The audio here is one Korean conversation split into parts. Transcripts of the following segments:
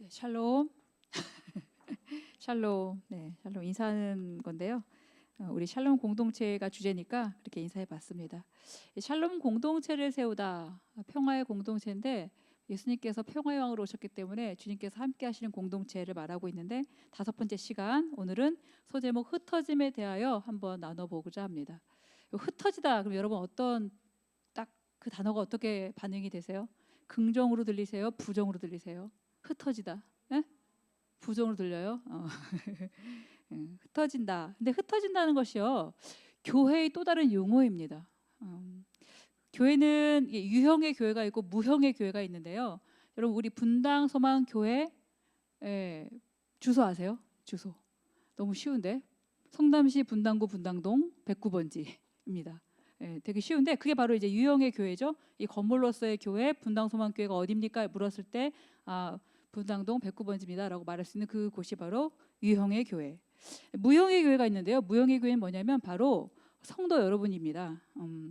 샬롬. 샬롬. 네, 샬롬 인사하는 건데요. 우리 샬롬 공동체가 주제니까 그렇게 인사해 봤습니다. 샬롬 공동체를 세우다, 평화의 공동체인데 예수님께서 평화의 왕으로 오셨기 때문에 주님께서 함께 하시는 공동체를 말하고 있는데, 5번째 시간, 오늘은 소제목 흩어짐에 대하여 한번 나눠보고자 합니다. 흩어지다, 그럼 여러분 어떤 딱 그 단어가 어떻게 반응이 되세요? 긍정으로 들리세요? 부정으로 들리세요? 흩어지다. 예? 부정으로 들려요? 흩어진다. 근데 흩어진다는 것이요, 교회의 또 다른 용어입니다. 교회는 유형의 교회가 있고 무형의 교회가 있는데요. 여러분, 우리 분당 소망 교회 주소 아세요? 주소 너무 쉬운데, 성남시 분당구 분당동 109번지입니다. 되게 쉬운데 그게 바로 이제 유형의 교회죠. 이 건물로서의 교회, 분당 소망 교회가 어디입니까? 물었을 때 분당동 109번지입니다라고 말할 수 있는 그 곳이 바로 유형의 교회. 무형의 교회가 있는데요. 무형의 교회는 뭐냐면 바로 성도 여러분입니다.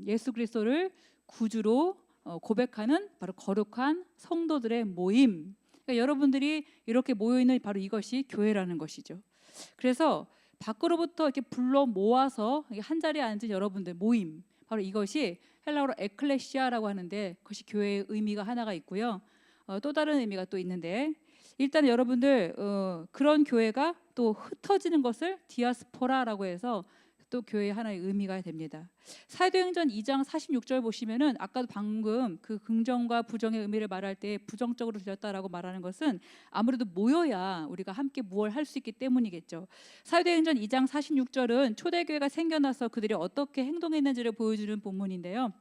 예수 그리스도를 구주로 고백하는 바로 거룩한 성도들의 모임. 그러니까 여러분들이 이렇게 모여 있는 바로 이것이 교회라는 것이죠. 그래서 밖으로부터 이렇게 불러 모아서 한 자리에 앉은 여러분들 모임, 바로 이것이 헬라어로 에클레시아라고 하는데, 그것이 교회의 의미가 하나가 있고요. 또 다른 의미가 또 있는데, 일단 여러분들 그런 교회가 또 흩어지는 것을 디아스포라라고 해서 또 교회의 하나의 의미가 됩니다. 사도행전 2장 46절 보시면은, 아까도 방금 그 긍정과 부정의 의미를 말할 때 부정적으로 들렸다라고 말하는 것은 아무래도 모여야 우리가 함께 무엇을 할 수 있기 때문이겠죠. 사도행전 2장 46절은 초대교회가 생겨나서 그들이 어떻게 행동했는지를 보여주는 본문인데요.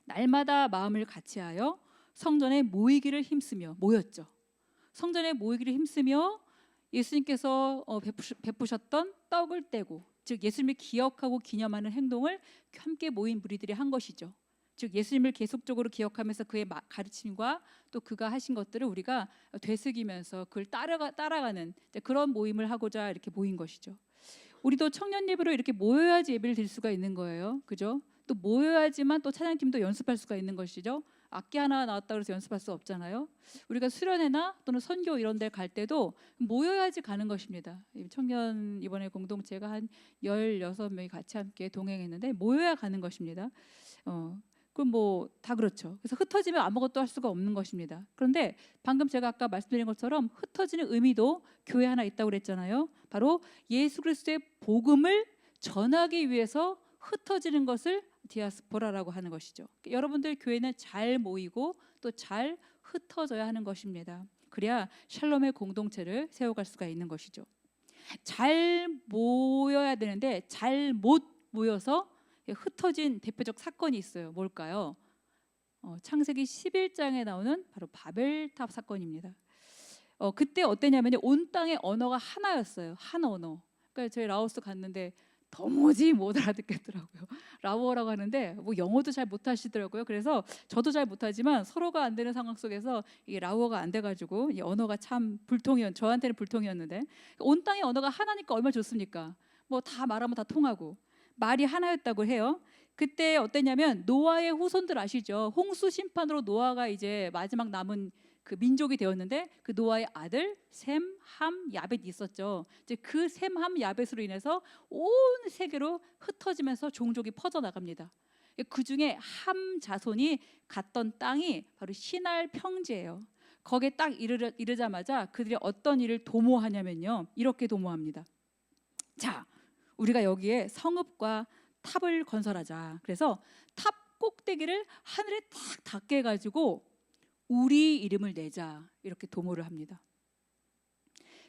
날마다 마음을 같이하여 성전에 모이기를 힘쓰며, 모였죠. 성전에 모이기를 힘쓰며 예수님께서 베푸셨던 떡을 떼고, 즉 예수님을 기억하고 기념하는 행동을 함께 모인 무리들이 한 것이죠. 즉 예수님을 계속적으로 기억하면서 그의 가르침과 또 그가 하신 것들을 우리가 되새기면서 그걸 따라가는 그런 모임을 하고자 이렇게 모인 것이죠. 우리도 청년 예배로 이렇게 모여야지 예배를 드릴 수가 있는 거예요. 그죠? 또 모여야지만 또 찬양팀도 연습할 수가 있는 것이죠. 악기 하나 나왔다고 해서 연습할 수 없잖아요. 우리가 수련회나 또는 선교 이런 데 갈 때도 모여야지 가는 것입니다. 청년 이번에 공동체가 한 16명이 같이 함께 동행했는데 모여야 가는 것입니다. 그럼 뭐 다 그렇죠. 그래서 흩어지면 아무것도 할 수가 없는 것입니다. 그런데 방금 제가 아까 말씀드린 것처럼 흩어지는 의미도 교회 하나 있다고 그랬잖아요. 바로 예수 그리스도의 복음을 전하기 위해서 흩어지는 것을 디아스포라라고 하는 것이죠. 여러분들 교회는 잘 모이고 또 잘 흩어져야 하는 것입니다. 그래야 샬롬의 공동체를 세워갈 수가 있는 것이죠. 잘 모여야 되는데 잘 못 모여서 흩어진 대표적 사건이 있어요. 뭘까요? 창세기 11장에 나오는 바로 바벨탑 사건입니다. 그때 어땠냐면 온 땅의 언어가 하나였어요. 한 언어. 그러니까 저희 라오스 갔는데 도무지 못 알아듣겠더라고요. 라오어라고 하는데 뭐 영어도 잘 못하시더라고요. 그래서 저도 잘 못하지만 서로가 안 되는 상황 속에서 이 라오어가 안 돼가지고 이 언어가 참 저한테는 불통이었는데, 온 땅의 언어가 하나니까 얼마나 좋습니까? 뭐 다 말하면 다 통하고 말이 하나였다고 해요. 그때 어땠냐면 노아의 후손들 아시죠? 홍수 심판으로 노아가 이제 마지막 남은 그 민족이 되었는데, 그 노아의 아들 셈, 함, 야벳이 있었죠. 이제 그 셈, 함, 야벳으로 인해서 온 세계로 흩어지면서 종족이 퍼져 나갑니다. 그 중에 함 자손이 갔던 땅이 바로 시날 평지예요. 거기에 딱 이르자마자 그들이 어떤 일을 도모하냐면요, 이렇게 도모합니다. 자, 우리가 여기에 성읍과 탑을 건설하자. 그래서 탑 꼭대기를 하늘에 탁 닿게 해가지고 우리 이름을 내자, 이렇게 도모를 합니다.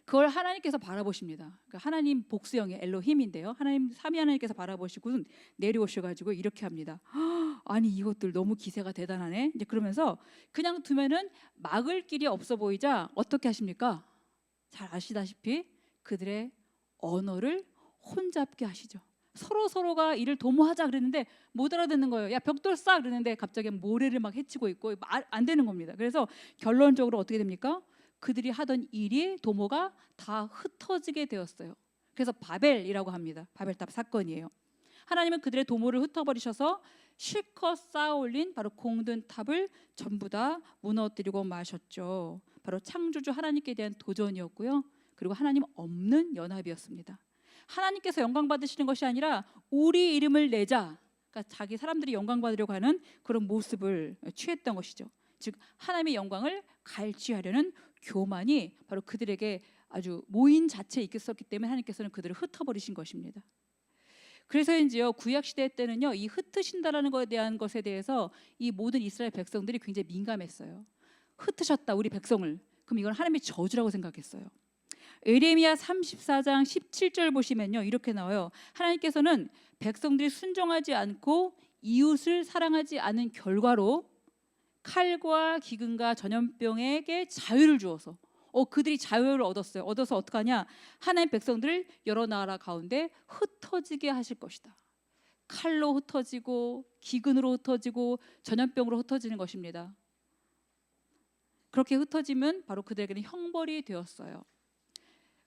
그걸 하나님께서 바라보십니다. 그러니까 하나님 복수형의 엘로힘인데요, 하나님 삼위 하나님께서 바라보시고 내려오셔가지고 이렇게 합니다. 아니 이것들 너무 기세가 대단하네. 이제 그러면서 그냥 두면은 막을 길이 없어 보이자 어떻게 하십니까? 잘 아시다시피 그들의 언어를 혼잡게 하시죠. 서로가 일을 도모하자 그랬는데 못 알아듣는 거예요. 야 벽돌 쌓아 그랬는데 갑자기 모래를 막 헤치고 있고 말 안 되는 겁니다. 그래서 결론적으로 어떻게 됩니까? 그들이 하던 일이 도모가 다 흩어지게 되었어요. 그래서 바벨이라고 합니다. 바벨탑 사건이에요. 하나님은 그들의 도모를 흩어버리셔서 실컷 쌓아 올린 바로 공든 탑을 전부 다 무너뜨리고 마셨죠. 바로 창조주 하나님께 대한 도전이었고요. 그리고 하나님 없는 연합이었습니다. 하나님께서 영광 받으시는 것이 아니라 우리 이름을 내자, 그러니까 자기 사람들이 영광 받으려고 하는 그런 모습을 취했던 것이죠. 즉 하나님의 영광을 갈취하려는 교만이 바로 그들에게 아주 모인 자체에 있었기 때문에 하나님께서는 그들을 흩어버리신 것입니다. 그래서인지요, 구약 시대 때는요, 이 흩으신다라는 것에 대한 것에 대해서 이 모든 이스라엘 백성들이 굉장히 민감했어요. 흩으셨다 우리 백성을, 그럼 이건 하나님의 저주라고 생각했어요. 에레미야 34장 17절 보시면요, 이렇게 나와요. 하나님께서는 백성들이 순종하지 않고 이웃을 사랑하지 않은 결과로 칼과 기근과 전염병에게 자유를 주어서 그들이 자유를 얻었어요. 얻어서 어떡하냐? 하나님 백성들을 여러 나라 가운데 흩어지게 하실 것이다. 칼로 흩어지고 기근으로 흩어지고 전염병으로 흩어지는 것입니다. 그렇게 흩어지면 바로 그들에게는 형벌이 되었어요.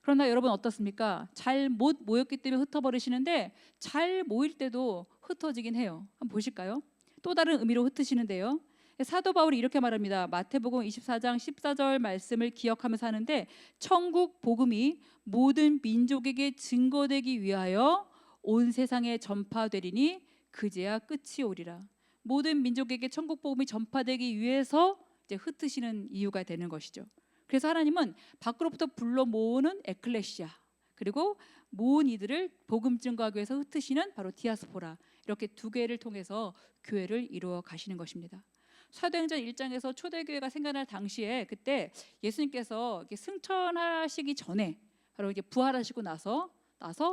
그러나 여러분 어떻습니까? 잘 못 모였기 때문에 흩어버리시는데 잘 모일 때도 흩어지긴 해요. 한번 보실까요? 또 다른 의미로 흩으시는데요. 사도 바울이 이렇게 말합니다. 마태복음 24장 14절 말씀을 기억하면서 하는데, 천국 복음이 모든 민족에게 증거되기 위하여 온 세상에 전파되리니 그제야 끝이 오리라. 모든 민족에게 천국 복음이 전파되기 위해서 이제 흩으시는 이유가 되는 것이죠. 그래서 하나님은 밖으로부터 불러 모으는 에클레시아, 그리고 모은 이들을 복음 증거하기 위해서 흩으시는 바로 디아스포라, 이렇게 두 개를 통해서 교회를 이루어 가시는 것입니다. 사도행전 1장에서 초대교회가 생겨날 당시에 그때 예수님께서 승천하시기 전에 바로 이게 부활하시고 나서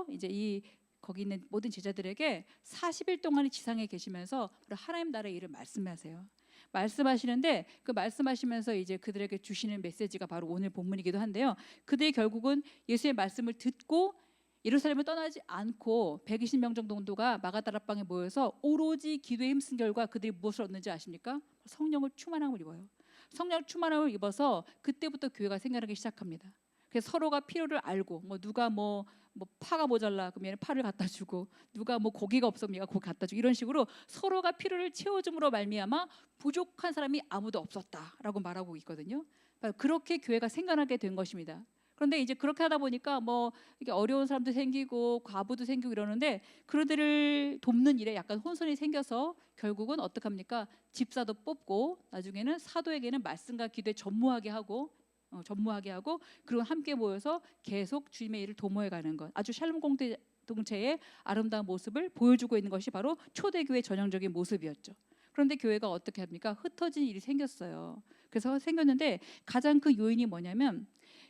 이제 이 거기 있는 모든 제자들에게 40일 동안의 지상에 계시면서 하나님 나라의 일을 말씀하세요. 말씀하시는데 그 말씀하시면서 이제 그들에게 주시는 메시지가 바로 오늘 본문이기도 한데요. 그들이 결국은 예수의 말씀을 듣고 예루살렘을 떠나지 않고 120명 정도가 마가다락방에 모여서 오로지 기도에 힘쓴 결과 그들이 무엇을 얻는지 아십니까? 성령을 충만함을 입어요. 성령 충만함을 입어서 그때부터 교회가 생겨나기 시작합니다. 그래서 서로가 필요를 알고 누가 뭐 파가 모자라 그러면 파를 갖다 주고, 누가 고기가 없습니까? 고기 갖다 주고, 이런 식으로 서로가 필요를 채워줌으로 말미암아 부족한 사람이 아무도 없었다라고 말하고 있거든요. 그렇게 교회가 생겨나게 된 것입니다. 그런데 이제 그렇게 하다 보니까 이게 어려운 사람도 생기고 과부도 생기고 이러는데 그들을 돕는 일에 약간 혼선이 생겨서 결국은 어떡합니까? 집사도 뽑고 나중에는 사도에게는 말씀과 기도에 전무하게 하고 그리고 함께 모여서 계속 주님의 일을 도모해 가는 것, 아주 샬롬 공동체의 아름다운 모습을 보여주고 있는 것이 바로 초대교회의 전형적인 모습이었죠. 그런데 교회가 어떻게 합니까? 흩어진 일이 생겼어요. 그래서 생겼는데 가장 큰 요인이 뭐냐면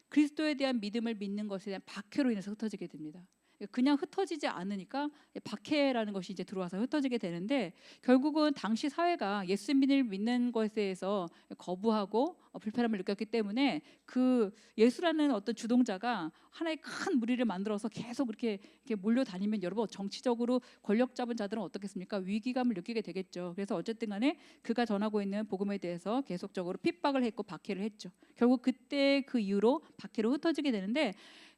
그리스도에 대한 믿음을 믿는 것에 대한 박해로 인해서 흩어지게 됩니다. 그냥 흩어지지 않으니까 박해라는 것이 이제 들어와서 흩어지게 되는데, 결국은 당시 사회가 예수님을 믿는 것에 대해서 거부하고 불편함을 느꼈기 때문에 그 예수라는 어떤 주동자가 하나의 큰 무리를 만들어서 계속 이렇게 몰려다니면 여러분 정치적으로 권력 잡은 자들은 어떻겠습니까? 위기감을 느끼게 되겠죠. 그래서 어쨌든 간에 그가 전하고 있는 복음에 대해서 계속적으로 핍박을 했고 박해를 했죠. 결국 그때 그 이후로 박해로 흩어지게 되는데,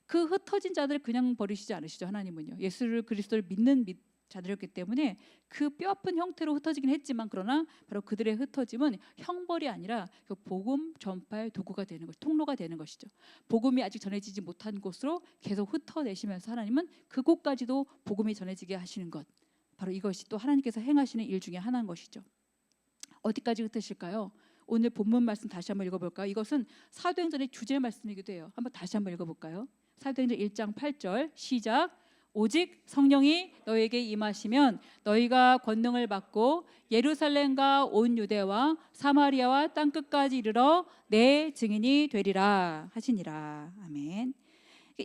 그 흩어진 자들을 그냥 버리시지 않으시죠. 하나님은요. 예수를 그리스도를 믿는 자들이었기 때문에 그 뼈아픈 형태로 흩어지긴 했지만, 그러나 바로 그들의 흩어짐은 형벌이 아니라 그 복음 전파의 도구가 되는 것, 통로가 되는 것이죠. 복음이 아직 전해지지 못한 곳으로 계속 흩어내시면서 하나님은 그곳까지도 복음이 전해지게 하시는 것, 바로 이것이 또 하나님께서 행하시는 일 중에 하나인 것이죠. 어디까지 흩으실까요? 오늘 본문 말씀 다시 한번 읽어볼까요? 이것은 사도행전의 주제 말씀이기도 해요. 다시 한번 읽어볼까요? 사도행전 1장 8절 시작. 오직 성령이 너에게 임하시면 너희가 권능을 받고 예루살렘과 온 유대와 사마리아와 땅끝까지 이르러 내 증인이 되리라 하시니라. 아멘.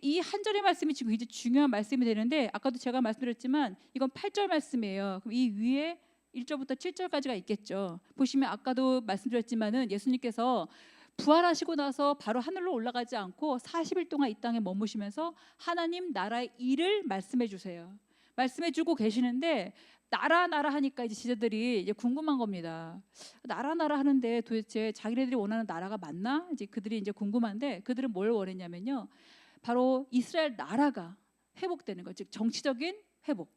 이 한 절의 말씀이 지금 굉장히 중요한 말씀이 되는데, 아까도 제가 말씀드렸지만 이건 8절 말씀이에요. 그럼 이 위에 1절부터 7절까지가 있겠죠. 보시면 아까도 말씀드렸지만은 예수님께서 부활하시고 나서 바로 하늘로 올라가지 않고 40일 동안 이 땅에 머무시면서 하나님 나라의 일을 말씀해 주세요. 말씀해 주고 계시는데 나라 하니까 이제 지자들이 이제 궁금한 겁니다. 나라 하는데 도대체 자기네들이 원하는 나라가 맞나? 이제 그들이 이제 궁금한데, 그들은 뭘 원했냐면요, 바로 이스라엘 나라가 회복되는 것, 즉 정치적인 회복,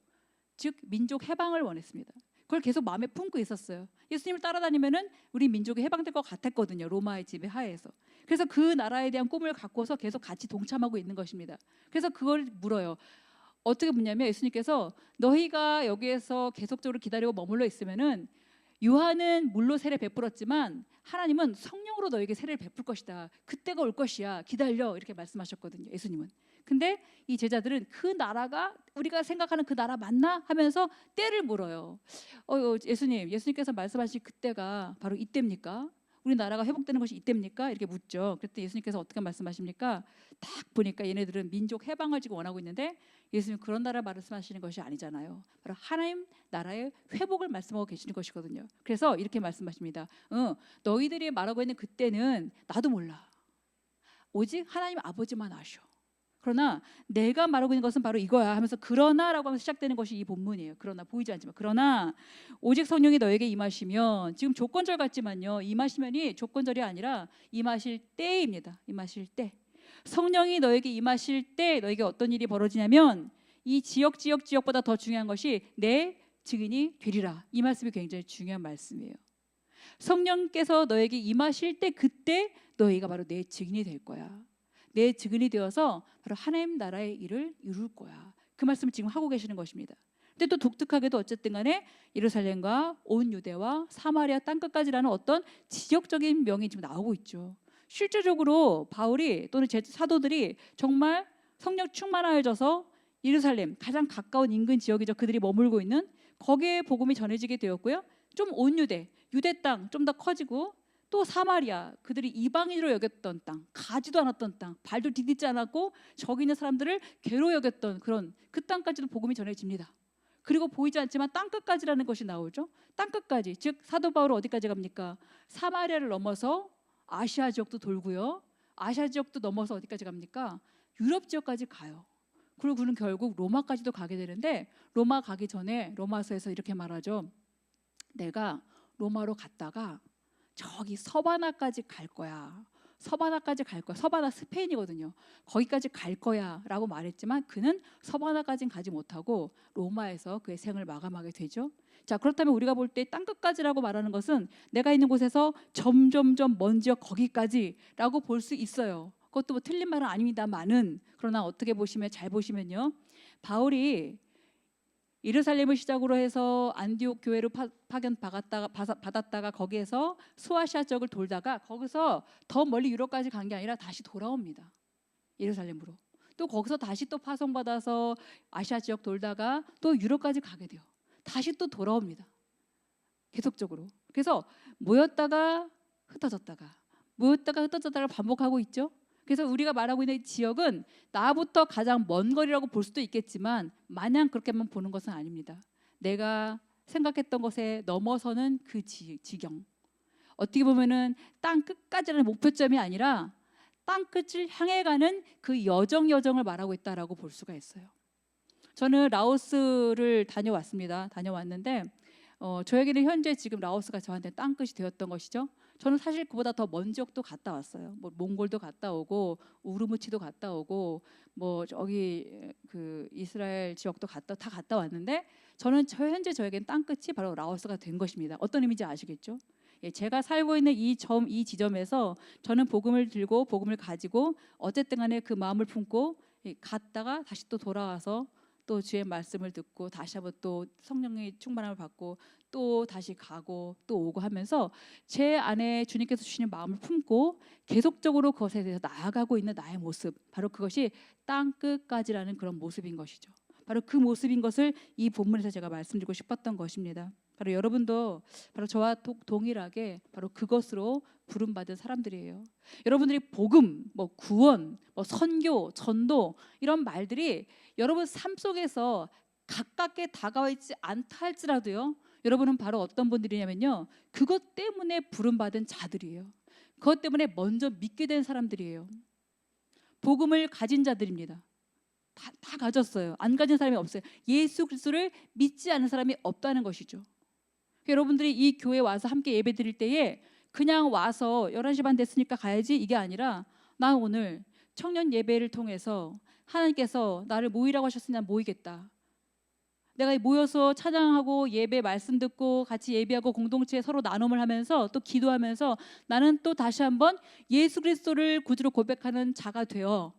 즉 민족 해방을 원했습니다. 그걸 계속 마음에 품고 있었어요. 예수님을 따라다니면은 우리 민족이 해방될 것 같았거든요. 로마의 지배 하에서. 그래서 그 나라에 대한 꿈을 갖고서 계속 같이 동참하고 있는 것입니다. 그래서 그걸 물어요. 어떻게 묻냐면 예수님께서 너희가 여기에서 계속적으로 기다리고 머물러 있으면은 요한은 물로 세례 베풀었지만 하나님은 성령으로 너에게 세례를 베풀 것이다. 그때가 올 것이야. 기다려. 이렇게 말씀하셨거든요. 예수님은. 근데 이 제자들은 그 나라가 우리가 생각하는 그 나라 맞나 하면서 때를 물어요. 예수님께서 말씀하신 그때가 바로 이때입니까? 우리 나라가 회복되는 것이 이때입니까? 이렇게 묻죠. 그때 예수님께서 어떻게 말씀하십니까? 딱 보니까 얘네들은 민족 해방을 지금 원하고 있는데 예수님 그런 나라 말씀하시는 것이 아니잖아요. 바로 하나님 나라의 회복을 말씀하고 계시는 것이거든요. 그래서 이렇게 말씀하십니다. 너희들이 말하고 있는 그때는 나도 몰라. 오직 하나님 아버지만 아셔. 그러나 내가 말하고 있는 것은 바로 이거야 하면서 그러나라고 하면서 시작되는 것이 이 본문이에요. 그러나 보이지 않지만 그러나 오직 성령이 너에게 임하시면 지금 조건절 같지만요. 임하시면이 조건절이 아니라 임하실 때입니다. 임하실 때. 성령이 너에게 임하실 때 너에게 어떤 일이 벌어지냐면 이 지역보다 더 중요한 것이 내 증인이 되리라. 이 말씀이 굉장히 중요한 말씀이에요. 성령께서 너에게 임하실 때 그때 너희가 바로 내 증인이 될 거야. 내 증인이 되어서 바로 하나님 나라의 일을 이룰 거야. 그 말씀을 지금 하고 계시는 것입니다. 근데 또 독특하게도 어쨌든 간에 예루살렘과 온 유대와 사마리아 땅끝까지라는 어떤 지역적인 명이 지금 나오고 있죠. 실제적으로 바울이 또는 제 사도들이 정말 성령 충만하여져서 예루살렘 가장 가까운 인근 지역이죠. 그들이 머물고 있는 거기에 복음이 전해지게 되었고요. 좀 온 유대 땅 좀 더 커지고 또 사마리아 그들이 이방인으로 여겼던 땅, 가지도 않았던 땅, 발도 디딛지 않았고 저기 있는 사람들을 괴로 여겼던 그런 그 땅까지도 복음이 전해집니다. 그리고 보이지 않지만 땅끝까지라는 것이 나오죠. 땅끝까지, 즉 사도 바울은 어디까지 갑니까? 사마리아를 넘어서 아시아 지역도 돌고요. 아시아 지역도 넘어서 어디까지 갑니까? 유럽 지역까지 가요. 그리고 그는 결국 로마까지도 가게 되는데 로마 가기 전에 로마서에서 이렇게 말하죠. 내가 로마로 갔다가 저기 서바나까지 갈 거야. 서바나까지 갈 거야. 서바나 스페인이거든요. 거기까지 갈 거야 라고 말했지만 그는 서바나까지는 가지 못하고 로마에서 그의 생을 마감하게 되죠. 자, 그렇다면 우리가 볼 때 땅끝까지라고 말하는 것은 내가 있는 곳에서 점점점 먼 지역 거기까지라고 볼 수 있어요. 그것도 뭐 틀린 말은 아닙니다만은 그러나 어떻게 보시면 잘 보시면요. 바울이 예루살렘을 시작으로 해서 안디옥 교회로 파견 받았다가 거기에서 소아시아 쪽을 돌다가 거기서 더 멀리 유럽까지 간 게 아니라 다시 돌아옵니다. 예루살렘으로. 또 거기서 다시 또 파송받아서 아시아 지역 돌다가 또 유럽까지 가게 돼요. 다시 또 돌아옵니다. 계속적으로. 그래서 모였다가 흩어졌다가 반복하고 있죠. 그래서 우리가 말하고 있는 지역은 나부터 가장 먼 거리라고 볼 수도 있겠지만 마냥 그렇게만 보는 것은 아닙니다. 내가 생각했던 것에 넘어서는 그 지경. 어떻게 보면은 땅 끝까지라는 목표점이 아니라 땅 끝을 향해 가는 그 여정을 말하고 있다라고 볼 수가 있어요. 저는 라오스를 다녀왔는데 저에게는 현재 지금 라오스가 저한테 땅 끝이 되었던 것이죠. 저는 사실 그보다 더 먼 지역도 갔다 왔어요. 뭐 몽골도 갔다 오고 우르무치도 갔다 오고 뭐 저기 그 이스라엘 지역도 다 갔다 왔는데 저는 현재 저에겐 땅 끝이 바로 라오스가 된 것입니다. 어떤 의미인지 아시겠죠? 예, 제가 살고 있는 이 지점에서 저는 복음을 들고 복음을 가지고 어쨌든 간에 그 마음을 품고 갔다가 다시 또 돌아와서 또 주의 말씀을 듣고 다시 한번 또 성령의 충만함을 받고 또 다시 가고 또 오고 하면서 제 안에 주님께서 주시는 마음을 품고 계속적으로 그것에 대해서 나아가고 있는 나의 모습, 바로 그것이 땅 끝까지라는 그런 모습인 것이죠. 바로 그 모습인 것을 이 본문에서 제가 말씀드리고 싶었던 것입니다. 바로 여러분도 바로 저와 동일하게 바로 그것으로 부름받은 사람들이에요. 여러분들이 복음, 뭐 구원, 뭐 선교, 전도 이런 말들이 여러분 삶 속에서 가깝게 다가와 있지 않다 할지라도요. 여러분은 바로 어떤 분들이냐면요. 그것 때문에 부름받은 자들이에요. 그것 때문에 먼저 믿게 된 사람들이에요. 복음을 가진 자들입니다. 다 가졌어요. 안 가진 사람이 없어요. 예수 그리스도를 믿지 않는 사람이 없다는 것이죠. 여러분들이 이 교회에 와서 함께 예배 드릴 때에 그냥 와서 11시 반 됐으니까 가야지 이게 아니라 나 오늘 청년 예배를 통해서 하나님께서 나를 모이라고 하셨으니 난 모이겠다. 내가 모여서 찬양하고 예배 말씀 듣고 같이 예배하고 공동체에 서로 나눔을 하면서 또 기도하면서 나는 또 다시 한번 예수 그리스도를 구주로 고백하는 자가 되어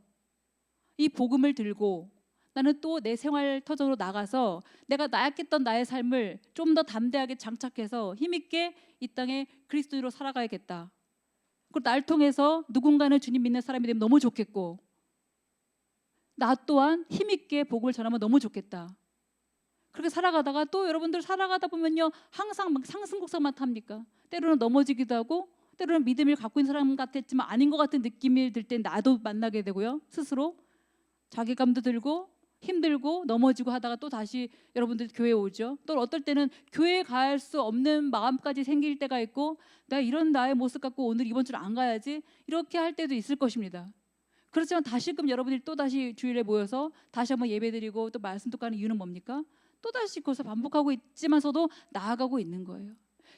이 복음을 들고 나는 또 내 생활 터전으로 나가서 내가 나약했던 나의 삶을 좀 더 담대하게 장착해서 힘있게 이 땅에 그리스도로 살아가야겠다. 그리고 날 통해서 누군가는 주님 믿는 사람이 되면 너무 좋겠고 나 또한 힘있게 복음을 전하면 너무 좋겠다. 그렇게 살아가다가 또 여러분들 살아가다 보면요 항상 막 상승곡성만 탑니까? 때로는 넘어지기도 하고 때로는 믿음을 갖고 있는 사람 같았지만 아닌 것 같은 느낌이 들 때 나도 만나게 되고요. 스스로 자괴감도 들고 힘들고 넘어지고 하다가 또 다시 여러분들 교회에 오죠. 또 어떨 때는 교회에 갈 수 없는 마음까지 생길 때가 있고 내가 이런 나의 모습 갖고 오늘 이번 주를 안 가야지 이렇게 할 때도 있을 것입니다. 그렇지만 다시금 여러분들이 또다시 주일에 모여서 다시 한번 예배드리고 또 말씀 듣고 하는 이유는 뭡니까? 또다시 그것을 반복하고 있지만서도 나아가고 있는 거예요.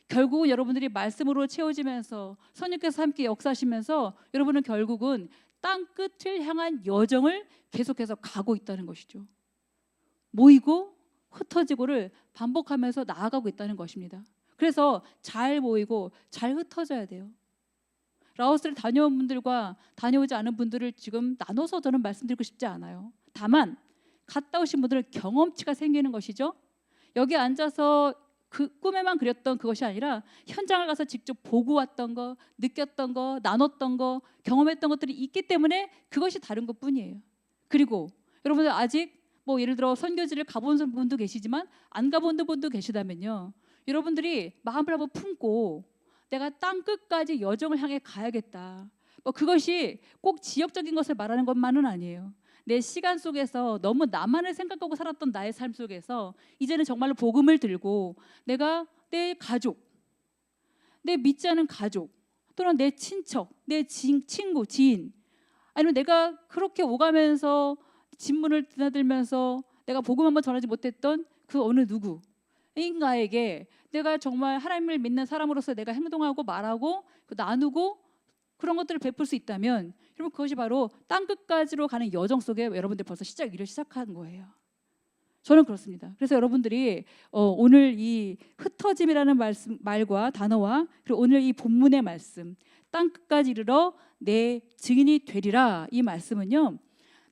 결국은 여러분들이 말씀으로 채워지면서 성령께서 함께 역사하시면서 여러분은 결국은 땅 끝을 향한 여정을 계속해서 가고 있다는 것이죠. 모이고 흩어지고를 반복하면서 나아가고 있다는 것입니다. 그래서 잘 모이고 잘 흩어져야 돼요. 라오스를 다녀온 분들과 다녀오지 않은 분들을 지금 나눠서 저는 말씀드리고 싶지 않아요. 다만 갔다 오신 분들은 경험치가 생기는 것이죠. 여기 앉아서 그 꿈에만 그렸던 그것이 아니라 현장을 가서 직접 보고 왔던 거, 느꼈던 거, 나눴던 거, 경험했던 것들이 있기 때문에 그것이 다른 것뿐이에요. 그리고 여러분들 아직 뭐 예를 들어 선교지를 가본 분도 계시지만 안 가본 분도 계시다면요. 여러분들이 마음을 한번 품고 내가 땅 끝까지 여정을 향해 가야겠다. 뭐 그것이 꼭 지역적인 것을 말하는 것만은 아니에요. 내 시간 속에서 너무 나만을 생각하고 살았던 나의 삶 속에서 이제는 정말로 복음을 들고 내가 내 가족, 내 믿지 않은 가족 또는 내 친척, 내 친구, 지인 아니면 내가 그렇게 오가면서 진문을 드나들면서 내가 복음 한번 전하지 못했던 그 어느 누구인가에게 내가 정말 하나님을 믿는 사람으로서 내가 행동하고 말하고 나누고 그런 것들을 베풀 수 있다면 여러분 그것이 바로 땅끝까지로 가는 여정 속에 여러분들 벌써 일을 시작한 거예요. 저는 그렇습니다. 그래서 여러분들이 오늘 이 흩어짐이라는 말과 단어와 그리고 오늘 이 본문의 말씀 땅끝까지 이르러 내 증인이 되리라 이 말씀은요.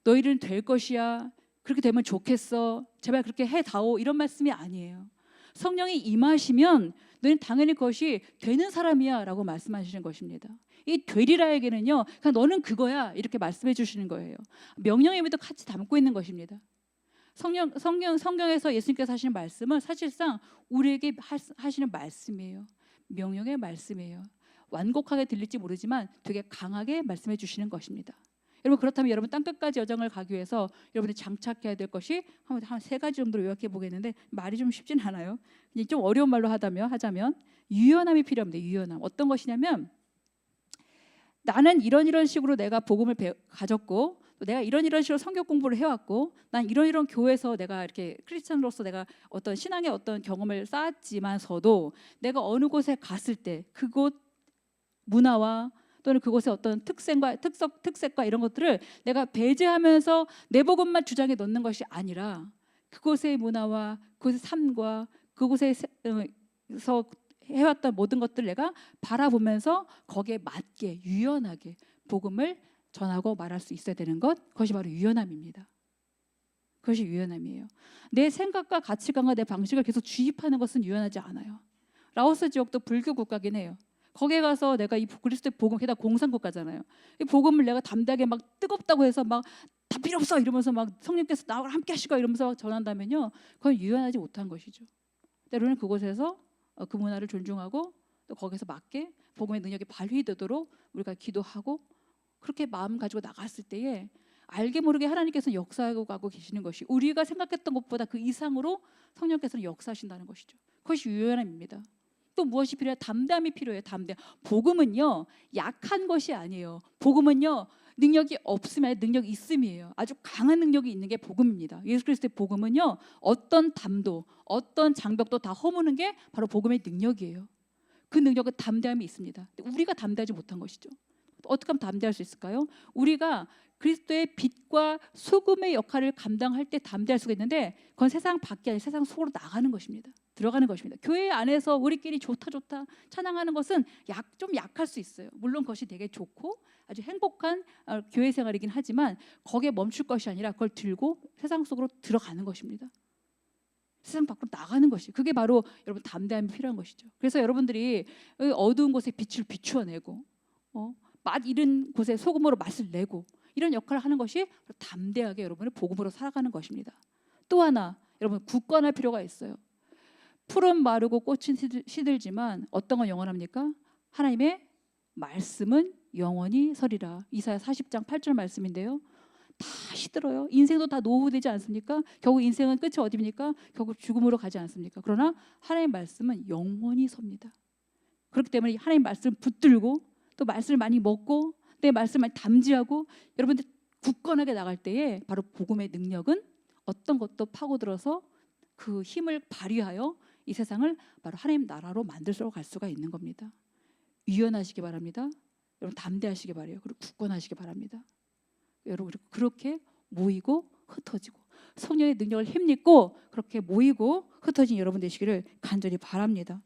너희는 될 것이야. 그렇게 되면 좋겠어. 제발 그렇게 해다오 이런 말씀이 아니에요. 성령이 임하시면 너희는 당연히 그것이 되는 사람이야 라고 말씀하시는 것입니다. 이 되리라에게는요 그냥 너는 그거야 이렇게 말씀해 주시는 거예요. 명령의 의미도 같이 담고 있는 것입니다. 성경에서 예수님께서 하시는 말씀은 사실상 우리에게 하시는 말씀이에요. 명령의 말씀이에요. 완곡하게 들릴지 모르지만 되게 강하게 말씀해 주시는 것입니다. 여러분 그렇다면 여러분 땅끝까지 여정을 가기 위해서 여러분이 장착해야 될 것이 한 세 가지 정도로 요약해 보겠는데 말이 좀 쉽진 않아요. 좀 어려운 말로 하자면 유연함이 필요합니다. 유연함. 어떤 것이냐면 나는 이런 식으로 내가 복음을 가졌고 또 내가 이런 식으로 성경 공부를 해왔고 난 이런 교회에서 내가 이렇게 크리스찬으로서 내가 어떤 신앙의 어떤 경험을 쌓았지만서도 내가 어느 곳에 갔을 때 그곳 문화와 또는 그곳의 어떤 특색과 이런 것들을 내가 배제하면서 내 복음만 주장해 놓는 것이 아니라 그곳의 문화와 그곳의 삶과 그곳에서 해왔던 모든 것들을 내가 바라보면서 거기에 맞게 유연하게 복음을 전하고 말할 수 있어야 되는 것 그것이 바로 유연함입니다. 그것이 유연함이에요. 내 생각과 가치관과 내 방식을 계속 주입하는 것은 유연하지 않아요. 라오스 지역도 불교 국가긴 해요. 거기에 가서 내가 이 그리스도의 복음 게다가 공산국가잖아요. 이 복음을 내가 담대하게 막 뜨겁다고 해서 막 다 필요 없어 이러면서 막 성령께서 나와 함께 하시고 이러면서 막 전한다면요 그건 유연하지 못한 것이죠. 때로는 그곳에서 그 문화를 존중하고 또 거기서 맞게 복음의 능력이 발휘되도록 우리가 기도하고 그렇게 마음 가지고 나갔을 때에 알게 모르게 하나님께서는 역사하고 가고 계시는 것이 우리가 생각했던 것보다 그 이상으로 성령께서는 역사하신다는 것이죠. 그것이 유연함입니다. 또 무엇이 필요해요? 담대함이 필요해요. 담대함. 복음은요 약한 것이 아니에요. 복음은요 능력이 없으면 능력이 있음이에요. 아주 강한 능력이 있는 게 복음입니다. 예수 그리스도의 복음은요 어떤 담도 어떤 장벽도 다 허무는 게 바로 복음의 능력이에요. 그 능력은 담대함이 있습니다. 우리가 담대하지 못한 것이죠. 어떻게 하면 담대할 수 있을까요? 우리가 그리스도의 빛과 소금의 역할을 감당할 때 담대할 수가 있는데 그건 세상 밖이 아니라 세상 속으로 나가는 것입니다. 들어가는 것입니다. 교회 안에서 우리끼리 좋다 찬양하는 것은 좀 약할 수 있어요. 물론 그것이 되게 좋고 아주 행복한 교회 생활이긴 하지만 거기에 멈출 것이 아니라 그걸 들고 세상 속으로 들어가는 것입니다. 세상 밖으로 나가는 것이 그게 바로 여러분 담대함이 필요한 것이죠. 그래서 여러분들이 어두운 곳에 빛을 비추어내고 맛 잃은 곳에 소금으로 맛을 내고 이런 역할을 하는 것이 담대하게 여러분의 복음으로 살아가는 것입니다. 또 하나 여러분 굳건할 필요가 있어요. 풀은 마르고 꽃은 시들지만 어떤 건 영원합니까? 하나님의 말씀은 영원히 서리라. 이사야 40장 8절 말씀인데요. 다 시들어요. 인생도 다 노후되지 않습니까? 결국 인생은 끝이 어디입니까? 결국 죽음으로 가지 않습니까? 그러나 하나님의 말씀은 영원히 섭니다. 그렇기 때문에 하나님의 말씀을 붙들고 또 말씀을 많이 먹고 내 말씀을 많이 담지하고 여러분들 굳건하게 나갈 때에 바로 복음의 능력은 어떤 것도 파고들어서 그 힘을 발휘하여 이 세상을 바로 하나님 나라로 만들어 갈 수가 있는 겁니다. 유연하시기 바랍니다. 여러분 담대하시기 바라요. 그리고 굳건하시기 바랍니다. 여러분 그렇게 모이고 흩어지고 성령의 능력을 힘입고 그렇게 모이고 흩어진 여러분 되시기를 간절히 바랍니다.